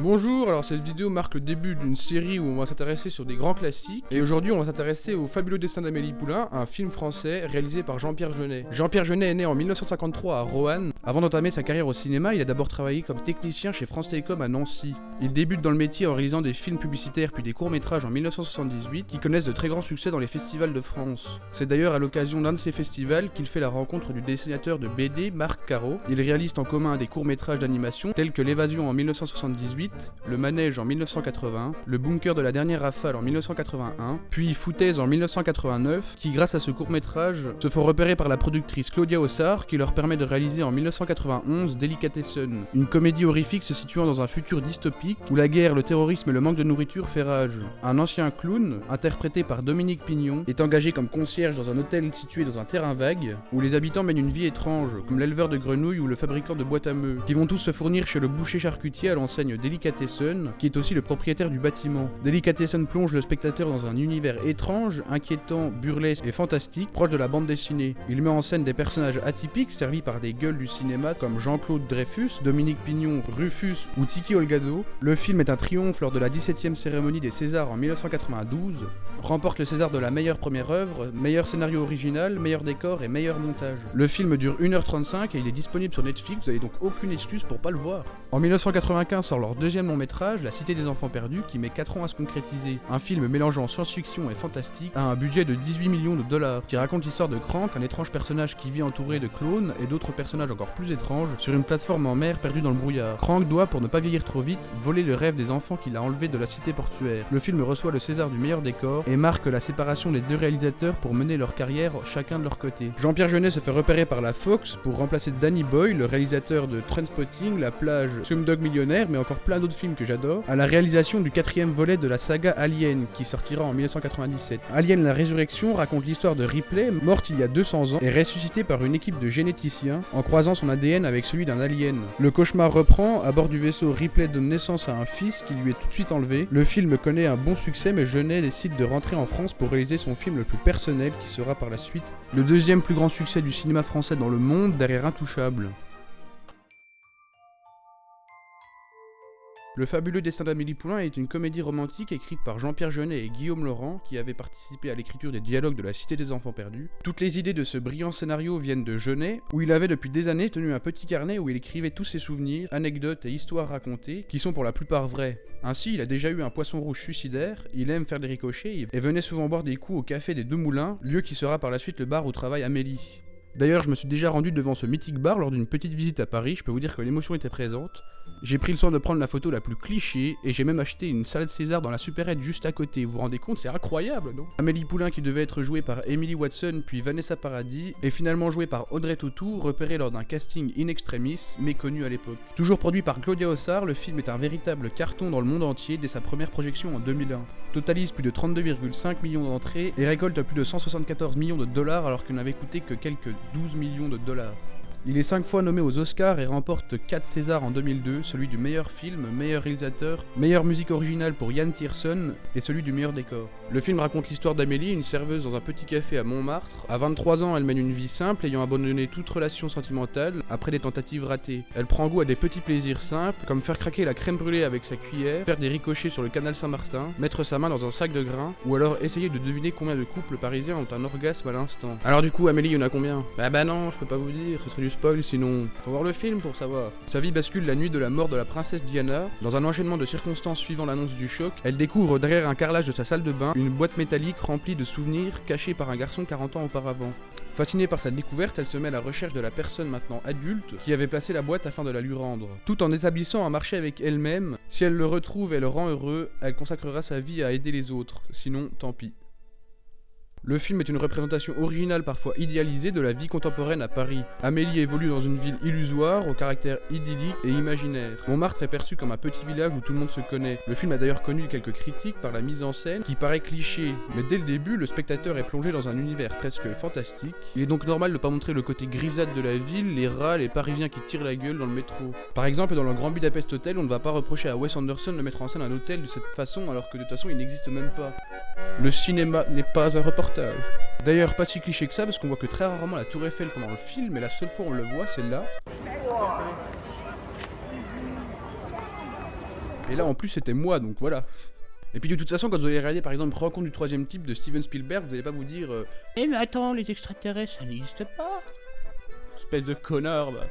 Bonjour, alors cette vidéo marque le début d'une série où on va s'intéresser sur des grands classiques. Et aujourd'hui on va s'intéresser au Fabuleux destin d'Amélie Poulain, un film français réalisé par Jean-Pierre Jeunet. Jean-Pierre Jeunet est né en 1953 à Roanne. Avant d'entamer sa carrière au cinéma, il a d'abord travaillé comme technicien chez France Télécom à Nancy. Il débute dans le métier en réalisant des films publicitaires puis des courts-métrages en 1978 qui connaissent de très grands succès dans les festivals de France. C'est d'ailleurs à l'occasion d'un de ces festivals qu'il fait la rencontre du dessinateur de BD Marc Caro. Ils réalisent en commun des courts-métrages d'animation tels que L'Évasion en 1978, Le Manège en 1980, Le Bunker de la dernière rafale en 1981, puis Foutaise en 1989, qui grâce à ce court-métrage se font repérer par la productrice Claudia Ossard qui leur permet de réaliser en 1991 Delicatessen, une comédie horrifique se situant dans un futur dystopique où la guerre, le terrorisme et le manque de nourriture fait rage. Un ancien clown, interprété par Dominique Pignon, est engagé comme concierge dans un hôtel situé dans un terrain vague où les habitants mènent une vie étrange, comme l'éleveur de grenouilles ou le fabricant de boîtes à meux, qui vont tous se fournir chez le boucher charcutier à l'enseigne Delicatessen, qui est aussi le propriétaire du bâtiment. Delicatessen plonge le spectateur dans un univers étrange, inquiétant, burlesque et fantastique, proche de la bande dessinée. Il met en scène des personnages atypiques servis par des gueules du cinéma comme Jean-Claude Dreyfus, Dominique Pignon, Rufus ou Tiki Olgado. Le film est un triomphe lors de la 17e cérémonie des Césars en 1992, remporte le César de la meilleure première œuvre, meilleur scénario original, meilleur décor et meilleur montage. Le film dure 1h35 et il est disponible sur Netflix, vous avez donc aucune excuse pour pas le voir. En 1995 sort leur deuxième long métrage, La Cité des Enfants Perdus, qui met 4 ans à se concrétiser. Un film mélangeant science-fiction et fantastique à un budget de 18 millions de dollars, qui raconte l'histoire de Crank, un étrange personnage qui vit entouré de clones et d'autres personnages encore plus étranges, sur une plateforme en mer perdue dans le brouillard. Crank doit, pour ne pas vieillir trop vite, voler le rêve des enfants qu'il a enlevés de la cité portuaire. Le film reçoit le César du meilleur décor et marque la séparation des deux réalisateurs pour mener leur carrière chacun de leur côté. Jean-Pierre Jeunet se fait repérer par la Fox pour remplacer Danny Boyle, le réalisateur de Trainspotting, La Plage, Slumdog Millionnaire, mais encore plein d'autres films que j'adore, à la réalisation du 4e volet de la saga Alien, qui sortira en 1997. Alien la Résurrection raconte l'histoire de Ripley, morte il y a 200 ans, et ressuscitée par une équipe de généticiens en croisant son ADN avec celui d'un alien. Le cauchemar reprend, à bord du vaisseau, Ripley donne naissance à un fils qui lui est tout de suite enlevé. Le film connaît un bon succès, mais Jeunet décide de rentrer en France pour réaliser son film le plus personnel, qui sera par la suite le deuxième plus grand succès du cinéma français dans le monde, derrière Intouchable. Le Fabuleux destin d'Amélie Poulain est une comédie romantique écrite par Jean-Pierre Jeunet et Guillaume Laurent, qui avaient participé à l'écriture des dialogues de La Cité des Enfants Perdus. Toutes les idées de ce brillant scénario viennent de Jeunet, où il avait depuis des années tenu un petit carnet où il écrivait tous ses souvenirs, anecdotes et histoires racontées, qui sont pour la plupart vraies. Ainsi, il a déjà eu un poisson rouge suicidaire, il aime faire des ricochets et venait souvent boire des coups au café des Deux Moulins, lieu qui sera par la suite le bar où travaille Amélie. D'ailleurs, je me suis déjà rendu devant ce mythique bar lors d'une petite visite à Paris, je peux vous dire que l'émotion était présente. J'ai pris le soin de prendre la photo la plus cliché, et j'ai même acheté une salade César dans la supérette juste à côté, vous vous rendez compte, c'est incroyable, non? Amélie Poulain, qui devait être jouée par Emily Watson puis Vanessa Paradis, est finalement jouée par Audrey Tautou, repérée lors d'un casting in extremis, méconnu à l'époque. Toujours produit par Claudia Ossard, le film est un véritable carton dans le monde entier dès sa première projection en 2001. Totalise plus de 32,5 millions d'entrées et récolte plus de 174 millions de dollars alors qu'il n'avait coûté que quelques 12 millions de dollars. Il est 5 fois nommé aux Oscars et remporte 4 Césars en 2002, celui du meilleur film, meilleur réalisateur, meilleure musique originale pour Yann Tiersen et celui du meilleur décor. Le film raconte l'histoire d'Amélie, une serveuse dans un petit café à Montmartre. À 23 ans, elle mène une vie simple, ayant abandonné toute relation sentimentale après des tentatives ratées. Elle prend goût à des petits plaisirs simples, comme faire craquer la crème brûlée avec sa cuillère, faire des ricochets sur le canal Saint-Martin, mettre sa main dans un sac de grains, ou alors essayer de deviner combien de couples parisiens ont un orgasme à l'instant. Alors du coup, Amélie, il y en a combien? Bah non, je peux pas vous dire, ce serait du spoil sinon. Faut voir le film pour savoir. Sa vie bascule la nuit de la mort de la princesse Diana. Dans un enchaînement de circonstances suivant l'annonce du choc, elle découvre derrière un carrelage de sa salle de bain une boîte métallique remplie de souvenirs cachés par un garçon 40 ans auparavant. Fascinée par sa découverte, elle se met à la recherche de la personne maintenant adulte qui avait placé la boîte afin de la lui rendre. Tout en établissant un marché avec elle-même, si elle le retrouve et le rend heureux, elle consacrera sa vie à aider les autres, sinon tant pis. Le film est une représentation originale, parfois idéalisée, de la vie contemporaine à Paris. Amélie évolue dans une ville illusoire, au caractère idyllique et imaginaire. Montmartre est perçu comme un petit village où tout le monde se connaît. Le film a d'ailleurs connu quelques critiques par la mise en scène, qui paraît cliché, mais dès le début, le spectateur est plongé dans un univers presque fantastique. Il est donc normal de ne pas montrer le côté grisâtre de la ville, les rats, les Parisiens qui tirent la gueule dans le métro. Par exemple, dans le Grand Budapest Hotel, on ne va pas reprocher à Wes Anderson de mettre en scène un hôtel de cette façon, alors que de toute façon il n'existe même pas. Le cinéma n'est pas un reportage. D'ailleurs, pas si cliché que ça, parce qu'on voit que très rarement la Tour Eiffel pendant le film, et la seule fois où on le voit, c'est là. Et là en plus c'était moi, donc voilà. Et puis de toute façon, quand vous allez regarder par exemple Rencontre du troisième type de Steven Spielberg, vous allez pas vous dire eh mais attends, les extraterrestres ça n'existe pas. Espèce de connard bah.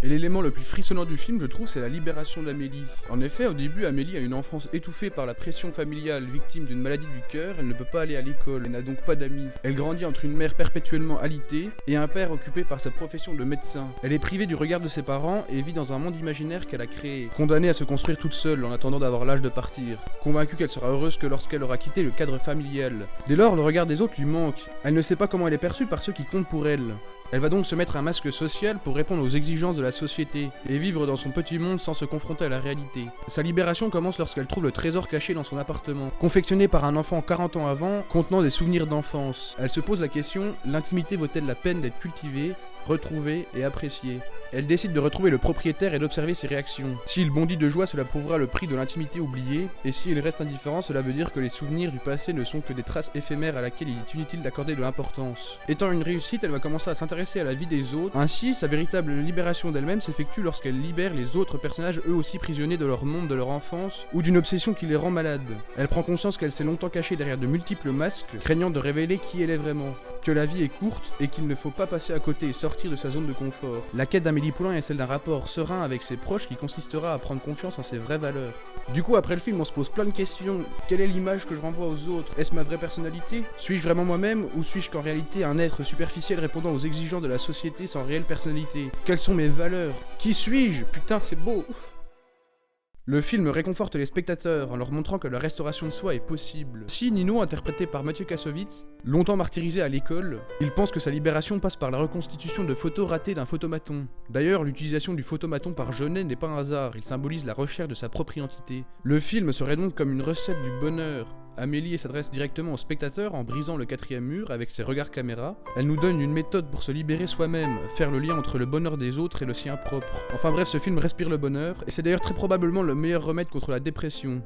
Et l'élément le plus frissonnant du film, je trouve, c'est la libération d'Amélie. En effet, au début, Amélie a une enfance étouffée par la pression familiale, victime d'une maladie du cœur, elle ne peut pas aller à l'école, elle n'a donc pas d'amis. Elle grandit entre une mère perpétuellement alitée et un père occupé par sa profession de médecin. Elle est privée du regard de ses parents et vit dans un monde imaginaire qu'elle a créé, condamnée à se construire toute seule en attendant d'avoir l'âge de partir, convaincue qu'elle sera heureuse que lorsqu'elle aura quitté le cadre familial. Dès lors, le regard des autres lui manque. Elle ne sait pas comment elle est perçue par ceux qui comptent pour elle. Elle va donc se mettre un masque social pour répondre aux exigences de la société et vivre dans son petit monde sans se confronter à la réalité. Sa libération commence lorsqu'elle trouve le trésor caché dans son appartement, confectionné par un enfant 40 ans avant, contenant des souvenirs d'enfance. Elle se pose la question, l'intimité vaut-elle la peine d'être cultivée, retrouvée et appréciée? Elle décide de retrouver le propriétaire et d'observer ses réactions. S'il bondit de joie, cela prouvera le prix de l'intimité oubliée, et s'il reste indifférent, cela veut dire que les souvenirs du passé ne sont que des traces éphémères à laquelle il est inutile d'accorder de l'importance. Étant une réussite, elle va commencer à s'intéresser à la vie des autres. Ainsi, sa véritable libération d'elle-même s'effectue lorsqu'elle libère les autres personnages eux aussi prisonniers de leur monde, de leur enfance, ou d'une obsession qui les rend malades. Elle prend conscience qu'elle s'est longtemps cachée derrière de multiples masques, craignant de révéler qui elle est vraiment. Que la vie est courte et qu'il ne faut pas passer à côté et sortir de sa zone de confort. La quête d'Amélie Poulain est celle d'un rapport serein avec ses proches qui consistera à prendre confiance en ses vraies valeurs. Du coup, après le film, on se pose plein de questions. Quelle est l'image que je renvoie aux autres? Est-ce ma vraie personnalité? Suis-je vraiment moi-même ou suis-je qu'en réalité un être superficiel répondant aux exigences de la société sans réelle personnalité? Quelles sont mes valeurs? Qui suis-je? Putain, c'est beau! Le film réconforte les spectateurs en leur montrant que la restauration de soi est possible. Si Nino, interprété par Mathieu Kassovitz, longtemps martyrisé à l'école, il pense que sa libération passe par la reconstitution de photos ratées d'un photomaton. D'ailleurs, l'utilisation du photomaton par Jeunet n'est pas un hasard, il symbolise la recherche de sa propre identité. Le film serait donc comme une recette du bonheur. Amélie s'adresse directement au spectateur en brisant le quatrième mur avec ses regards caméra. Elle nous donne une méthode pour se libérer soi-même, faire le lien entre le bonheur des autres et le sien propre. Enfin bref, ce film respire le bonheur, et c'est d'ailleurs très probablement le meilleur remède contre la dépression.